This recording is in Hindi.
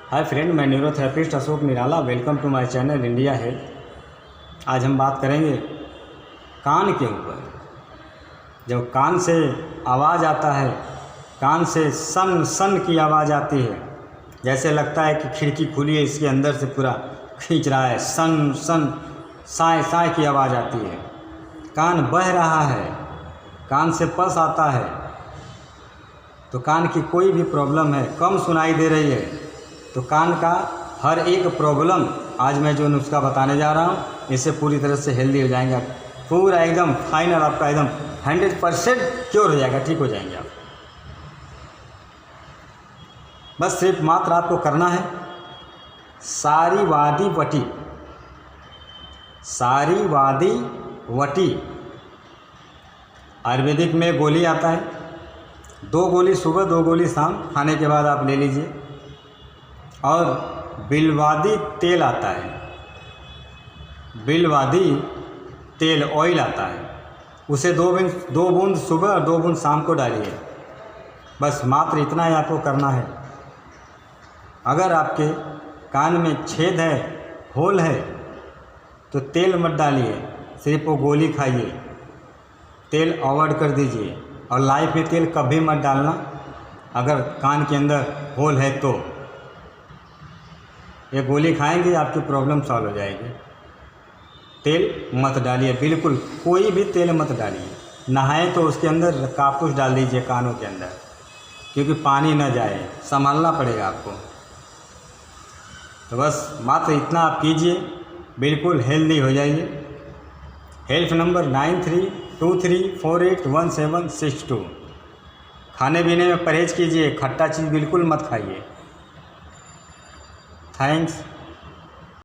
हाय फ्रेंड, मैं neurotherapist Ashok Nirala. Welcome to my channel India health. आज हम बात करेंगे कान के ऊपर। जब कान से आवाज़ आता है, कान से सन सन की आवाज़ आती है, जैसे लगता है कि खिड़की खुली है, इसके अंदर से पूरा खींच रहा है, सन सन साए साए की आवाज़ आती है। कान बह रहा है, कान से पस आता है, तो कान की कोई भी प्रॉब्लम है, कम सुनाई दे रही है, तो कान का हर एक प्रॉब्लम आज मैं जो नुस्खा बताने जा रहा हूँ, इससे पूरी तरह से हेल्दी हो जाएंगे आप। पूरा एकदम फाइनल, आपका एकदम 100% क्योर हो जाएगा, ठीक हो जाएंगे आप। बस सिर्फ मात्र आपको करना है सारीवादी वटी। सारीवादी वटी आयुर्वेदिक में गोली आता है, 2 गोली सुबह 2 गोली शाम खाने के बाद आप ले लीजिए। और बिलवादी तेल आता है, बिलवादी तेल ऑयल आता है, उसे 2 बूंद सुबह और 2 बूंद शाम को डालिए। बस मात्र इतना ही आपको करना है। अगर आपके कान में छेद है, होल है, तो तेल मत डालिए, सिर्फ वो गोली खाइए, तेल अवॉइड कर दीजिए। और लाइफ में तेल कभी मत डालना अगर कान के अंदर होल है तो। ये गोली खाएंगे आपकी प्रॉब्लम सॉल्व हो जाएगी। तेल मत डालिए, बिल्कुल कोई भी तेल मत डालिए। नहाएं तो उसके अंदर कापूस डाल दीजिए कानों के अंदर, क्योंकि पानी न जाए, संभालना पड़ेगा आपको। तो बस मात्र इतना आप कीजिए, बिल्कुल हेल्दी हो जाइए। Help number 9323481762। खाने पीने में परहेज़ कीजिए, खट्टा चीज़ बिल्कुल मत खाइए। थैंक्स।